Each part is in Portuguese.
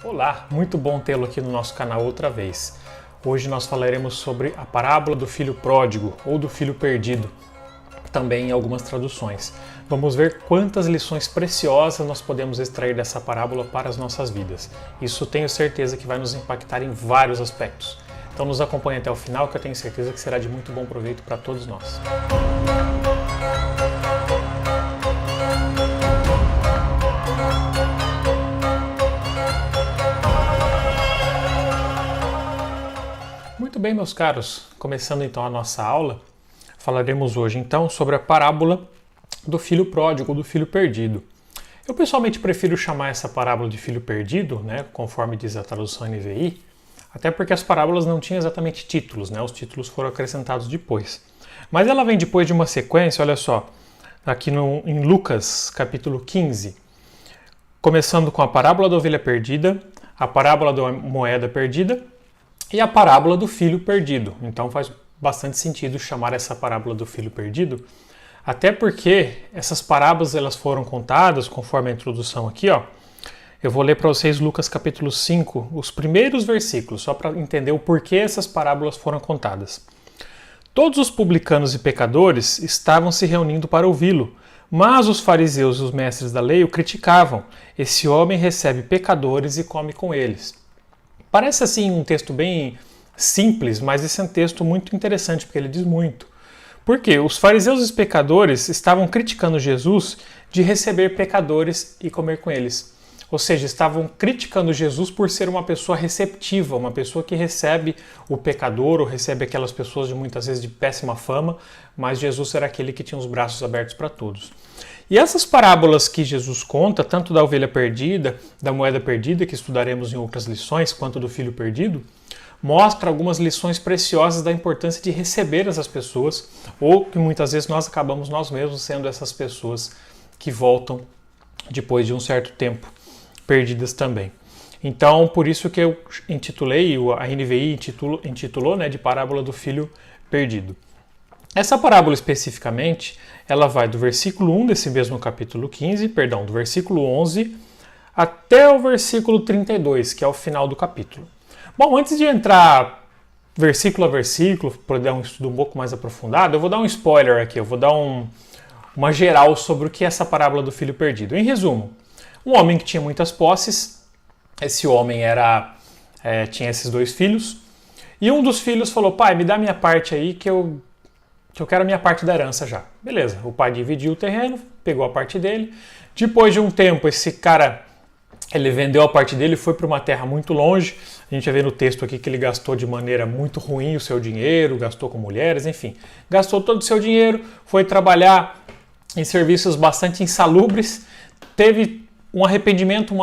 Olá, muito bom tê-lo aqui no nosso canal outra vez. Hoje nós falaremos sobre a parábola do filho pródigo ou do filho perdido, também em algumas traduções. Vamos ver quantas lições preciosas nós podemos extrair dessa parábola para as nossas vidas. Isso tenho certeza que vai nos impactar em vários aspectos. Então nos acompanhe até o final, que eu tenho certeza que será de muito bom proveito para todos nós. Muito bem, meus caros, começando então a nossa aula, falaremos hoje então sobre a parábola do filho pródigo, do filho perdido. Eu pessoalmente prefiro chamar essa parábola de filho perdido, né, conforme diz a tradução NVI, até porque as parábolas não tinham exatamente títulos, né, os títulos foram acrescentados depois. Mas ela vem depois de uma sequência, olha só, aqui em Lucas capítulo 15, começando com a parábola da ovelha perdida, a parábola da moeda perdida, e a parábola do filho perdido. Então faz bastante sentido chamar essa parábola do filho perdido, até porque essas parábolas elas foram contadas, conforme a introdução aqui, ó. Eu vou ler para vocês Lucas capítulo 5, os primeiros versículos, só para entender o porquê essas parábolas foram contadas. Todos os publicanos e pecadores estavam se reunindo para ouvi-lo, mas os fariseus e os mestres da lei o criticavam. Esse homem recebe pecadores e come com eles. Parece assim um texto bem simples, mas esse é um texto muito interessante porque ele diz muito. Por quê? Os fariseus e os pecadores estavam criticando Jesus de receber pecadores e comer com eles. Ou seja, estavam criticando Jesus por ser uma pessoa receptiva, uma pessoa que recebe o pecador ou recebe aquelas pessoas de muitas vezes de péssima fama, mas Jesus era aquele que tinha os braços abertos para todos. E essas parábolas que Jesus conta, tanto da ovelha perdida, da moeda perdida, que estudaremos em outras lições, quanto do filho perdido, mostra algumas lições preciosas da importância de receber essas pessoas, ou que muitas vezes nós acabamos nós mesmos sendo essas pessoas que voltam depois de um certo tempo, perdidas também. Então, por isso que eu intitulei, a NVI intitulou, né, de parábola do filho perdido. Essa parábola especificamente, ela vai do versículo 1 desse mesmo capítulo 15, do versículo 11 até o versículo 32, que é o final do capítulo. Bom, antes de entrar versículo a versículo, para dar um estudo um pouco mais aprofundado, eu vou dar um spoiler aqui, eu vou dar uma geral sobre o que é essa parábola do filho perdido. Em resumo, um homem que tinha muitas posses, esse homem tinha esses dois filhos, e um dos filhos falou: pai, me dá minha parte aí que eu quero a minha parte da herança já. Beleza, o pai dividiu o terreno, pegou a parte dele. Depois de um tempo, esse cara, ele vendeu a parte dele e foi para uma terra muito longe. A gente vai ver no texto aqui que ele gastou de maneira muito ruim o seu dinheiro, gastou com mulheres, enfim. Gastou todo o seu dinheiro, foi trabalhar em serviços bastante insalubres, teve um arrependimento,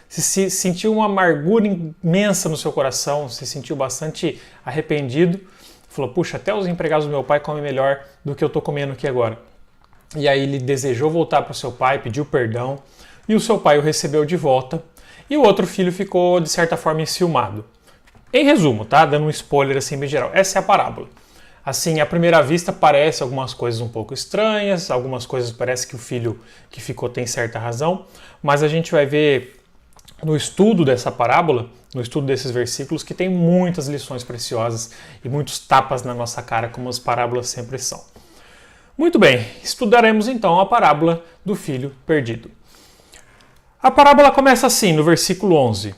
se sentiu uma amargura imensa no seu coração, se sentiu bastante arrependido. Falou: puxa, até os empregados do meu pai comem melhor do que eu estou comendo aqui agora. E aí ele desejou voltar para o seu pai, pediu perdão, e o seu pai o recebeu de volta, e o outro filho ficou, de certa forma, enciumado. Em resumo, tá? Dando um spoiler assim bem geral, essa é a parábola. Assim, à primeira vista parece algumas coisas um pouco estranhas, algumas coisas parece que o filho que ficou tem certa razão, mas a gente vai ver no estudo dessa parábola, no estudo desses versículos, que tem muitas lições preciosas e muitos tapas na nossa cara, como as parábolas sempre são. Muito bem, estudaremos então a parábola do filho perdido. A parábola começa assim, no versículo 11.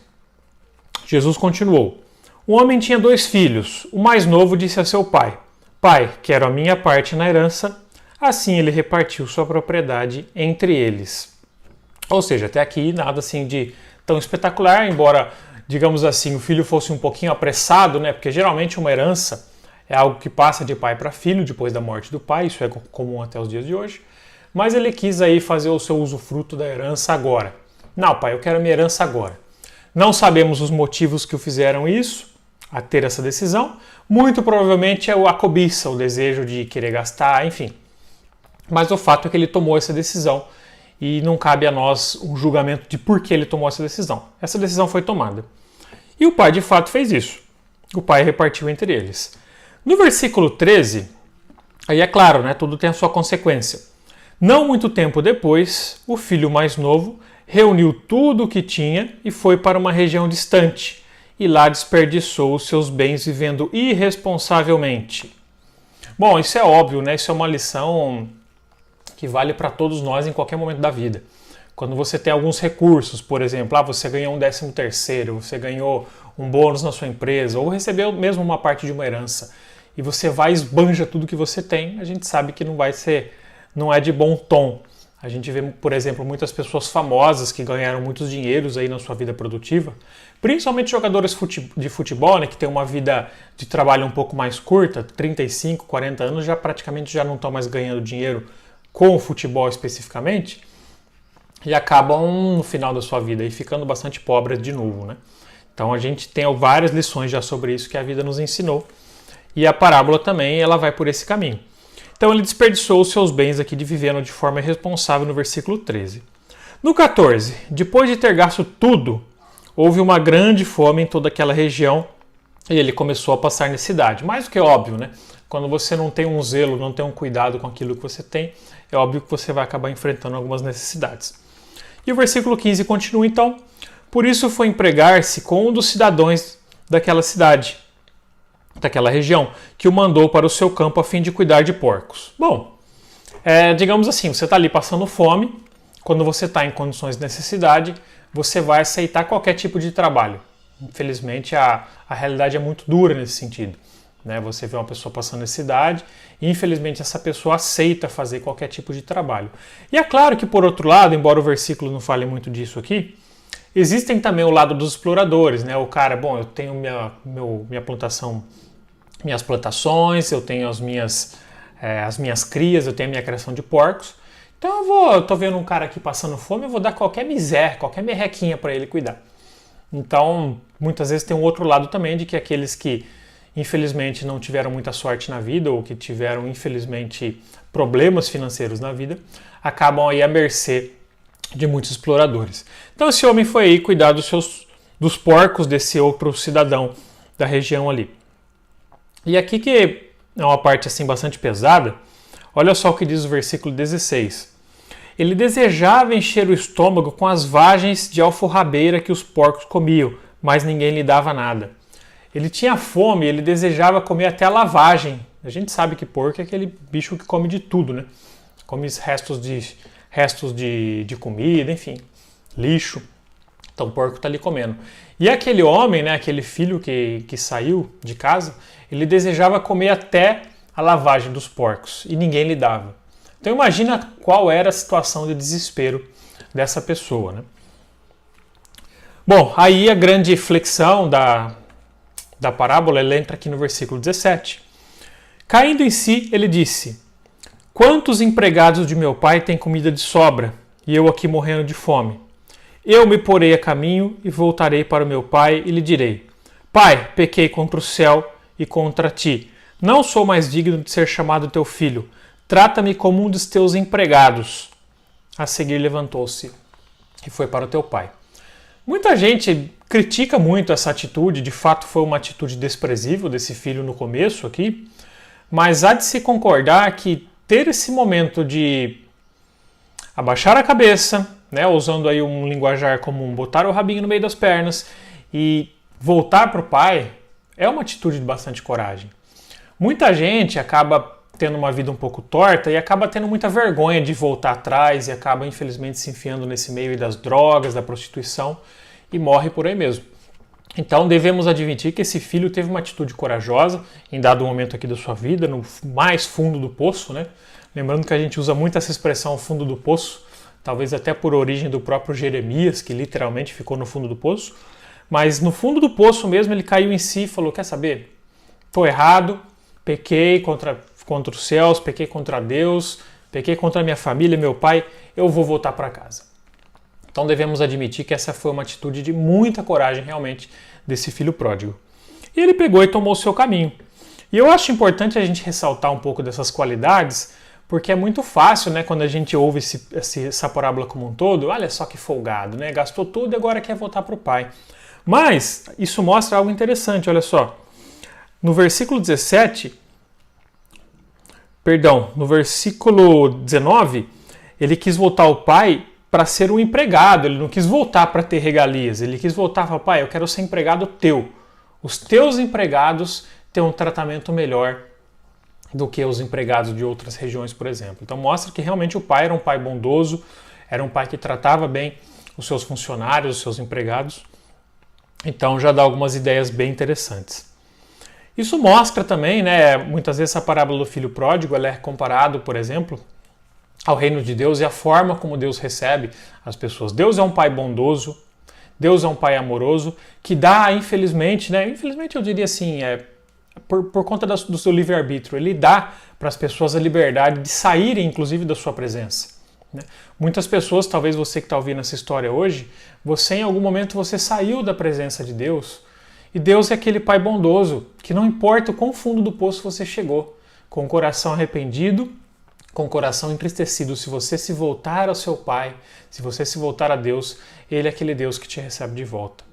Jesus continuou: um homem tinha dois filhos. O mais novo disse a seu pai: pai, quero a minha parte na herança. Assim ele repartiu sua propriedade entre eles. Ou seja, até aqui nada assim de tão espetacular, embora, digamos assim, o filho fosse um pouquinho apressado, né? Porque geralmente uma herança é algo que passa de pai para filho depois da morte do pai, isso é comum até os dias de hoje. Mas ele quis aí fazer o seu usufruto da herança agora. Não, pai, eu quero a minha herança agora. Não sabemos os motivos que o fizeram isso, a ter essa decisão. Muito provavelmente é a cobiça, o desejo de querer gastar, enfim. Mas o fato é que ele tomou essa decisão e não cabe a nós um julgamento de por que ele tomou essa decisão. Essa decisão foi tomada. E o pai de fato fez isso. O pai repartiu entre eles. No versículo 13, aí é claro, né, tudo tem a sua consequência. Não muito tempo depois, o filho mais novo reuniu tudo o que tinha e foi para uma região distante, e lá desperdiçou os seus bens vivendo irresponsavelmente. Bom, isso é óbvio, né? Isso é uma lição que vale para todos nós em qualquer momento da vida. Quando você tem alguns recursos, por exemplo, você ganhou um 13º, você ganhou um bônus na sua empresa, ou recebeu mesmo uma parte de uma herança, e você vai e esbanja tudo que você tem, a gente sabe que não é de bom tom. A gente vê, por exemplo, muitas pessoas famosas que ganharam muitos dinheiros aí na sua vida produtiva, principalmente jogadores de futebol, né, que tem uma vida de trabalho um pouco mais curta, 35, 40 anos, já praticamente já não estão mais ganhando dinheiro com o futebol especificamente, e acabam no final da sua vida aí ficando bastante pobres de novo, né? Então a gente tem várias lições já sobre isso que a vida nos ensinou, e a parábola também ela vai por esse caminho. Então ele desperdiçou os seus bens aqui de vivendo de forma irresponsável no versículo 13. No 14, depois de ter gasto tudo, houve uma grande fome em toda aquela região e ele começou a passar necessidade. Mais do que óbvio, né? Quando você não tem um zelo, não tem um cuidado com aquilo que você tem, é óbvio que você vai acabar enfrentando algumas necessidades. E o versículo 15 continua então. Por isso foi empregar-se com um dos cidadãos daquela cidade, daquela região, que o mandou para o seu campo a fim de cuidar de porcos. Bom, digamos assim, você está ali passando fome, quando você está em condições de necessidade, você vai aceitar qualquer tipo de trabalho. Infelizmente, a realidade é muito dura nesse sentido. Né? Você vê uma pessoa passando necessidade e, infelizmente, essa pessoa aceita fazer qualquer tipo de trabalho. E é claro que, por outro lado, embora o versículo não fale muito disso aqui, existem também o lado dos exploradores. Né? O cara, bom, eu tenho minha plantação, minhas plantações, eu tenho as minhas crias, eu tenho a minha criação de porcos. Então eu tô vendo um cara aqui passando fome, eu vou dar qualquer miséria, qualquer merrequinha para ele cuidar. Então, muitas vezes tem um outro lado também de que aqueles que infelizmente não tiveram muita sorte na vida ou que tiveram infelizmente problemas financeiros na vida, acabam aí à mercê de muitos exploradores. Então esse homem foi aí cuidar dos porcos desse outro cidadão da região ali. E aqui que é uma parte assim bastante pesada, olha só o que diz o versículo 16. Ele desejava encher o estômago com as vagens de alforrabeira que os porcos comiam, mas ninguém lhe dava nada. Ele tinha fome, ele desejava comer até a lavagem. A gente sabe que porco é aquele bicho que come de tudo, né? Come restos de comida, enfim, lixo. Então o porco está ali comendo. E aquele homem, né, aquele filho que saiu de casa, ele desejava comer até a lavagem dos porcos e ninguém lhe dava. Então imagina qual era a situação de desespero dessa pessoa, né? Bom, aí a grande flexão da parábola ela entra aqui no versículo 17. Caindo em si, ele disse: quantos empregados de meu pai têm comida de sobra e eu aqui morrendo de fome? Eu me porei a caminho e voltarei para o meu pai e lhe direi: Pai, pequei contra o céu e contra ti. Não sou mais digno de ser chamado teu filho. Trata-me como um dos teus empregados. A seguir levantou-se e foi para o teu pai. Muita gente critica muito essa atitude, de fato foi uma atitude desprezível desse filho no começo aqui, mas há de se concordar que ter esse momento de abaixar a cabeça, né, usando aí um linguajar comum, botar o rabinho no meio das pernas e voltar para o pai, é uma atitude de bastante coragem. Muita gente acaba tendo uma vida um pouco torta e acaba tendo muita vergonha de voltar atrás e acaba infelizmente se enfiando nesse meio das drogas, da prostituição e morre por aí mesmo. Então devemos admitir que esse filho teve uma atitude corajosa em dado momento aqui da sua vida, no mais fundo do poço, né? Lembrando que a gente usa muito essa expressão fundo do poço, talvez até por origem do próprio Jeremias, que literalmente ficou no fundo do poço, mas no fundo do poço mesmo ele caiu em si e falou: quer saber? Estou errado, pequei contra os céus, pequei contra Deus, pequei contra a minha família, meu pai, eu vou voltar para casa. Então devemos admitir que essa foi uma atitude de muita coragem realmente desse filho pródigo. E ele pegou e tomou o seu caminho. E eu acho importante a gente ressaltar um pouco dessas qualidades, porque é muito fácil, né, quando a gente ouve essa parábola como um todo, olha só que folgado, né, gastou tudo e agora quer voltar para o pai. Mas isso mostra algo interessante, olha só. No versículo 19, ele quis voltar ao pai para ser um empregado, ele não quis voltar para ter regalias, ele quis voltar e falar, pai, eu quero ser empregado teu. Os teus empregados têm um tratamento melhor do que os empregados de outras regiões, por exemplo. Então mostra que realmente o pai era um pai bondoso, era um pai que tratava bem os seus funcionários, os seus empregados. Então já dá algumas ideias bem interessantes. Isso mostra também, né, muitas vezes a parábola do filho pródigo, ela é comparado, por exemplo, ao reino de Deus e a forma como Deus recebe as pessoas. Deus é um pai bondoso, Deus é um pai amoroso, que dá, infelizmente, né, infelizmente eu diria assim, por conta do seu livre-arbítrio, ele dá para as pessoas a liberdade de saírem, inclusive, da sua presença. Né? Muitas pessoas, talvez você que está ouvindo essa história hoje, você em algum momento você saiu da presença de Deus, e Deus é aquele pai bondoso, que não importa o quão fundo do poço você chegou, com o coração arrependido, com o coração entristecido, se você se voltar ao seu pai, se você se voltar a Deus, ele é aquele Deus que te recebe de volta.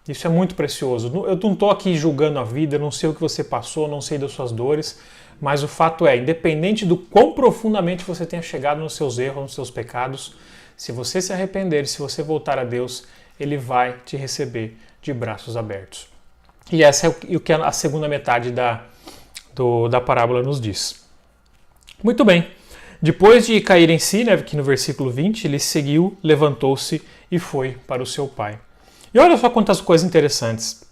Isso é muito precioso. Eu não estou aqui julgando a vida, não sei o que você passou, não sei das suas dores, mas o fato é, independente do quão profundamente você tenha chegado nos seus erros, nos seus pecados, se você se arrepender, se você voltar a Deus, ele vai te receber de braços abertos. E essa é o que a segunda metade da parábola nos diz. Muito bem. Depois de cair em si, né, que no versículo 20, ele seguiu, levantou-se e foi para o seu pai. E olha só quantas coisas interessantes.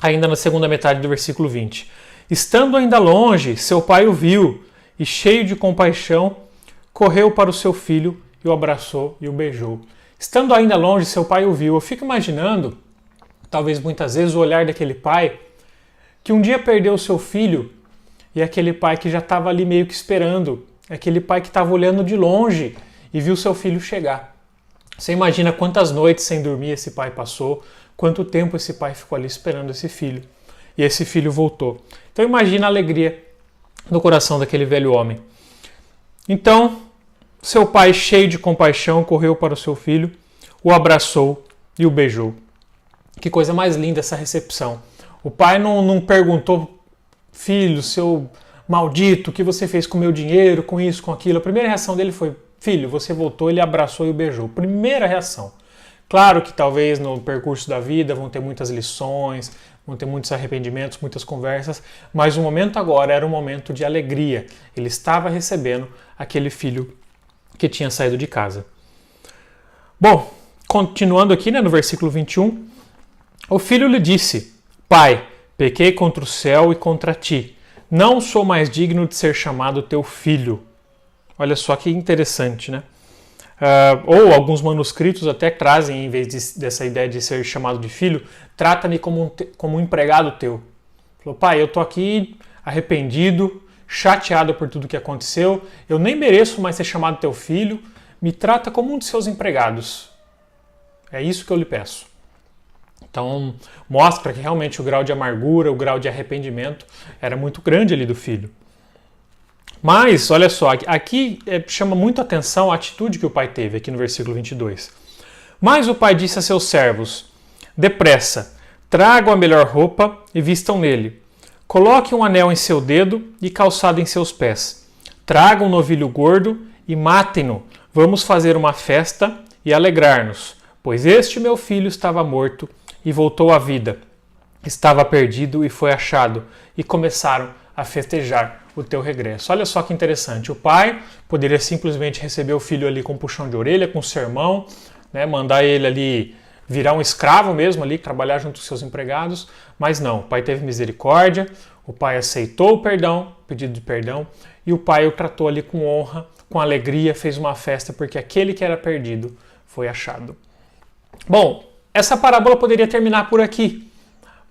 Ainda na segunda metade do versículo 20. Estando ainda longe, seu pai o viu e, cheio de compaixão, correu para o seu filho e o abraçou e o beijou. Estando ainda longe, seu pai o viu. Eu fico imaginando, talvez muitas vezes, o olhar daquele pai que um dia perdeu o seu filho e aquele pai que já estava ali meio que esperando, aquele pai que estava olhando de longe e viu seu filho chegar. Você imagina quantas noites sem dormir esse pai passou, quanto tempo esse pai ficou ali esperando esse filho. E esse filho voltou. Então imagina a alegria no coração daquele velho homem. Então, seu pai, cheio de compaixão, correu para o seu filho, o abraçou e o beijou. Que coisa mais linda essa recepção. O pai não perguntou, filho, seu maldito, o que você fez com o meu dinheiro, com isso, com aquilo. A primeira reação dele foi, filho, você voltou, ele abraçou e o beijou. Primeira reação. Claro que talvez no percurso da vida vão ter muitas lições, vão ter muitos arrependimentos, muitas conversas, mas o momento agora era um momento de alegria. Ele estava recebendo aquele filho que tinha saído de casa. Bom, continuando aqui, né, no versículo 21, o filho lhe disse, pai, pequei contra o céu e contra ti. Não sou mais digno de ser chamado teu filho. Olha só que interessante, né? Ou alguns manuscritos até trazem, em vez dessa ideia de ser chamado de filho, trata-me como um empregado teu. Falou, pai, eu estou aqui arrependido, chateado por tudo que aconteceu, eu nem mereço mais ser chamado teu filho, me trata como um de seus empregados. É isso que eu lhe peço. Então, mostra que realmente o grau de amargura, o grau de arrependimento era muito grande ali do filho. Mas, olha só, aqui chama muito a atenção a atitude que o pai teve, aqui no versículo 22. Mas o pai disse a seus servos, depressa, tragam a melhor roupa e vistam nele. Coloquem um anel em seu dedo e calçado em seus pés. Tragam um novilho gordo e matem-no. Vamos fazer uma festa e alegrar-nos, pois este meu filho estava morto e voltou à vida. Estava perdido e foi achado, e começaram a festejar o teu regresso. Olha só que interessante. O pai poderia simplesmente receber o filho ali com um puxão de orelha, com um sermão, né, mandar ele ali virar um escravo mesmo ali, trabalhar junto com seus empregados, mas não. O pai teve misericórdia, o pai aceitou o perdão, o pedido de perdão, e o pai o tratou ali com honra, com alegria, fez uma festa, porque aquele que era perdido foi achado. Bom, essa parábola poderia terminar por aqui,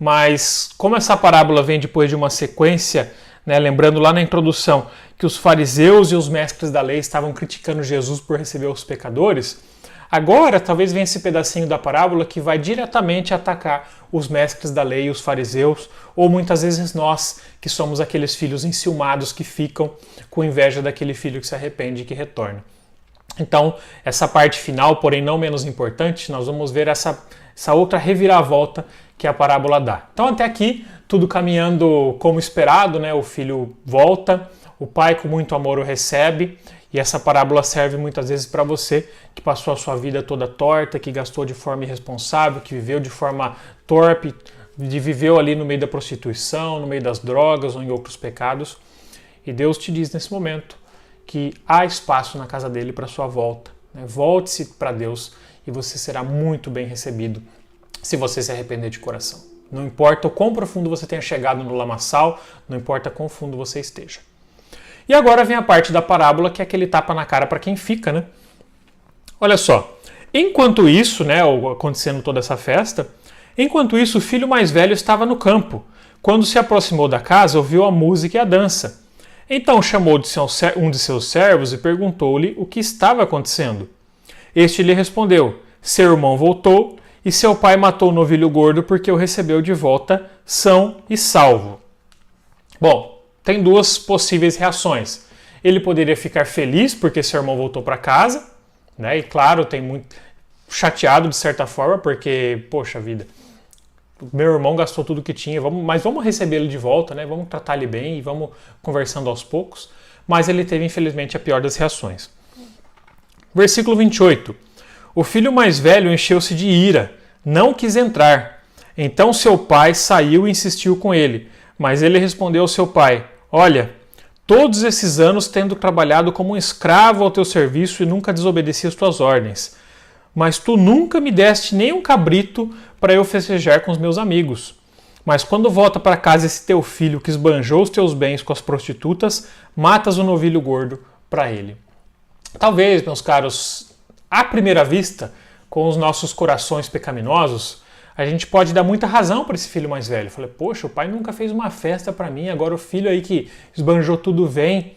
mas como essa parábola vem depois de uma sequência, né, lembrando lá na introdução que os fariseus e os mestres da lei estavam criticando Jesus por receber os pecadores, agora talvez venha esse pedacinho da parábola que vai diretamente atacar os mestres da lei e os fariseus, ou muitas vezes nós, que somos aqueles filhos enciumados que ficam com inveja daquele filho que se arrepende e que retorna. Então, essa parte final, porém não menos importante, nós vamos ver essa outra reviravolta que a parábola dá. Então, até aqui, tudo caminhando como esperado, né? O filho volta, o pai com muito amor o recebe E essa parábola serve muitas vezes para você que passou a sua vida toda torta, que gastou de forma irresponsável, que viveu de forma torpe, viveu ali no meio da prostituição, no meio das drogas ou em outros pecados. E Deus te diz nesse momento que há espaço na casa dele para sua volta. Volte-se para Deus e você será muito bem recebido se você se arrepender de coração. Não importa o quão profundo você tenha chegado no lamaçal, não importa quão fundo você esteja. E agora vem a parte da parábola que é aquele tapa na cara para quem fica, né? Olha só, enquanto isso, né, acontecendo toda essa festa, enquanto isso o filho mais velho estava no campo. Quando se aproximou da casa, ouviu a música e a dança. Então chamou um de seus servos e perguntou-lhe o que estava acontecendo. Este lhe respondeu: seu irmão voltou e seu pai matou o novilho gordo porque o recebeu de volta são e salvo. Bom, tem duas possíveis reações. Ele poderia ficar feliz porque seu irmão voltou para casa, né? E claro, tem muito chateado de certa forma porque, poxa vida, meu irmão gastou tudo que tinha, mas vamos receber ele de volta, né? Vamos tratar ele bem e vamos conversando aos poucos. Mas ele teve, infelizmente, a pior das reações. Versículo 28. O filho mais velho encheu-se de ira, não quis entrar. Então seu pai saiu e insistiu com ele. Mas ele respondeu ao seu pai: olha, todos esses anos tendo trabalhado como um escravo ao teu serviço e nunca desobedeci as tuas ordens. Mas tu nunca me deste nem um cabrito para eu festejar com os meus amigos. Mas quando volta para casa esse teu filho que esbanjou os teus bens com as prostitutas, matas o novilho gordo para ele. Talvez, meus caros, à primeira vista, com os nossos corações pecaminosos, a gente pode dar muita razão para esse filho mais velho. Falei, poxa, o pai nunca fez uma festa para mim, agora o filho aí que esbanjou tudo vem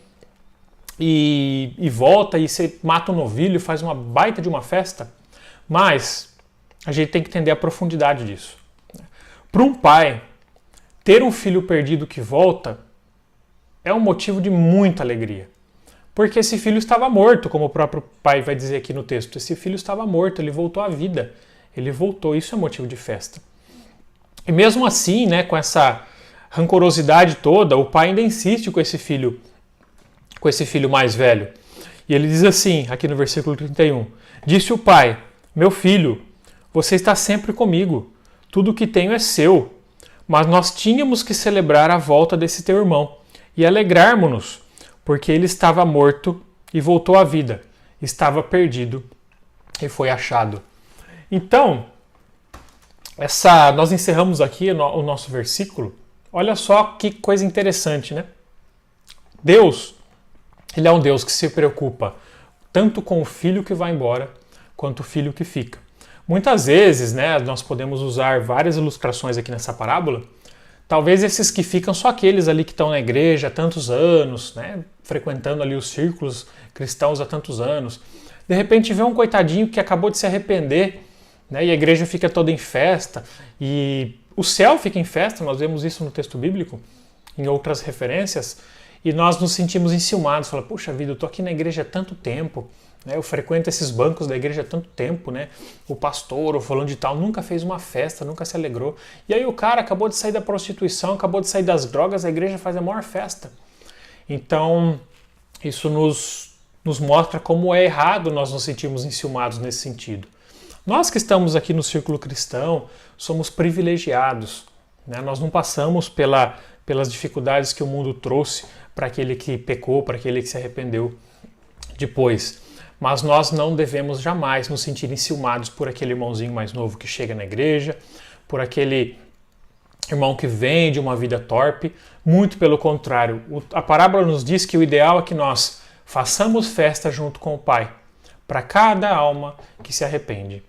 e volta e você mata o novilho e faz uma baita de uma festa. Mas a gente tem que entender a profundidade disso. Para um pai, ter um filho perdido que volta é um motivo de muita alegria. Porque esse filho estava morto, como o próprio pai vai dizer aqui no texto. Esse filho estava morto, ele voltou à vida. Ele voltou, isso é motivo de festa. E mesmo assim, né, com essa rancorosidade toda, o pai ainda insiste com esse filho mais velho. E ele diz assim, aqui no versículo 31, disse o pai: meu filho, você está sempre comigo, tudo o que tenho é seu, mas nós tínhamos que celebrar a volta desse teu irmão e alegrarmos-nos, porque ele estava morto e voltou à vida, estava perdido e foi achado. Então, nós encerramos aqui o nosso versículo. Olha só que coisa interessante, né? Deus, ele é um Deus que se preocupa tanto com o filho que vai embora, quanto o filho que fica. Muitas vezes, né, nós podemos usar várias ilustrações aqui nessa parábola. Talvez esses que ficam só aqueles ali que estão na igreja há tantos anos, né, frequentando ali os círculos cristãos há tantos anos. De repente vê um coitadinho que acabou de se arrepender, né, e a igreja fica toda em festa, e o céu fica em festa, nós vemos isso no texto bíblico, em outras referências, e nós nos sentimos enciumados, falamos, puxa vida, eu estou aqui na igreja há tanto tempo, né, eu frequento esses bancos da igreja há tanto tempo, né, o pastor, o fulano de tal, nunca fez uma festa, nunca se alegrou, e aí o cara acabou de sair da prostituição, acabou de sair das drogas, a igreja faz a maior festa. Então, isso nos mostra como é errado nós nos sentirmos enciumados nesse sentido. Nós que estamos aqui no círculo cristão somos privilegiados, né? Nós não passamos pelas dificuldades que o mundo trouxe para aquele que pecou, para aquele que se arrependeu depois. Mas nós não devemos jamais nos sentir enciumados por aquele irmãozinho mais novo que chega na igreja, por aquele irmão que vem de uma vida torpe. Muito pelo contrário, a parábola nos diz que o ideal é que nós façamos festa junto com o Pai, para cada alma que se arrepende.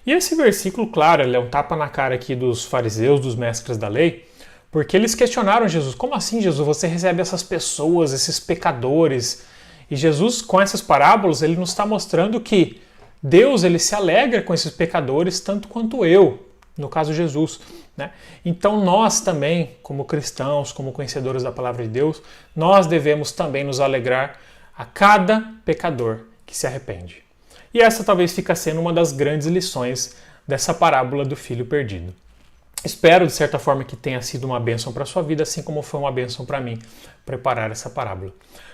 E esse versículo, claro, ele é um tapa na cara aqui dos fariseus, dos mestres da lei, porque eles questionaram Jesus. Como assim, Jesus? Você recebe essas pessoas, esses pecadores? E Jesus, com essas parábolas, ele nos está mostrando que Deus ele se alegra com esses pecadores tanto quanto eu, no caso Jesus, né? Então nós também, como cristãos, como conhecedores da palavra de Deus, nós devemos também nos alegrar a cada pecador que se arrepende. E essa talvez fica sendo uma das grandes lições dessa parábola do filho perdido. Espero, de certa forma, que tenha sido uma bênção para a sua vida, assim como foi uma bênção para mim preparar essa parábola.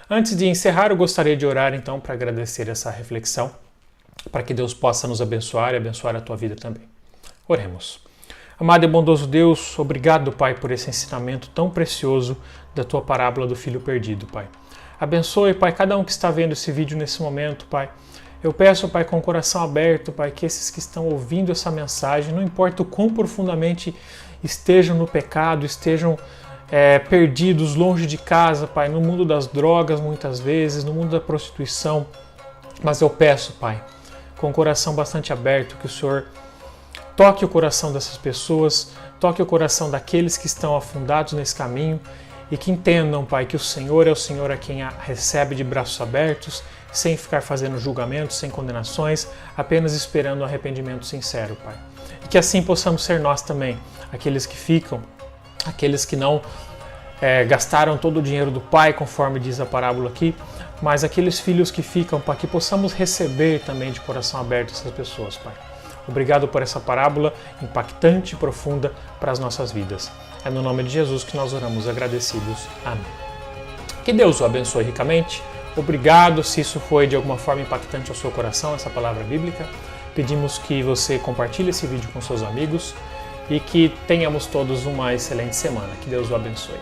Antes de encerrar, eu gostaria de orar, então, para agradecer essa reflexão, para que Deus possa nos abençoar e abençoar a tua vida também. Oremos. Amado e bondoso Deus, obrigado, Pai, por esse ensinamento tão precioso da tua parábola do filho perdido, Pai. Abençoe, Pai, cada um que está vendo esse vídeo nesse momento, Pai. Eu peço, Pai, com o coração aberto, Pai, que esses que estão ouvindo essa mensagem, não importa o quão profundamente estejam no pecado, estejam perdidos, longe de casa, Pai, no mundo das drogas muitas vezes, no mundo da prostituição, mas eu peço, Pai, com o coração bastante aberto, que o Senhor toque o coração dessas pessoas, toque o coração daqueles que estão afundados nesse caminho e que entendam, Pai, que o Senhor é o Senhor a quem recebe de braços abertos, sem ficar fazendo julgamentos, sem condenações, apenas esperando um arrependimento sincero, Pai. E que assim possamos ser nós também, aqueles que ficam, aqueles que não gastaram todo o dinheiro do Pai, conforme diz a parábola aqui, mas aqueles filhos que ficam, Pai, que possamos receber também de coração aberto essas pessoas, Pai. Obrigado por essa parábola impactante e profunda para as nossas vidas. É no nome de Jesus que nós oramos agradecidos. Amém. Que Deus o abençoe ricamente. Obrigado se isso foi de alguma forma impactante ao seu coração, essa palavra bíblica. Pedimos que você compartilhe esse vídeo com seus amigos e que tenhamos todos uma excelente semana. Que Deus o abençoe.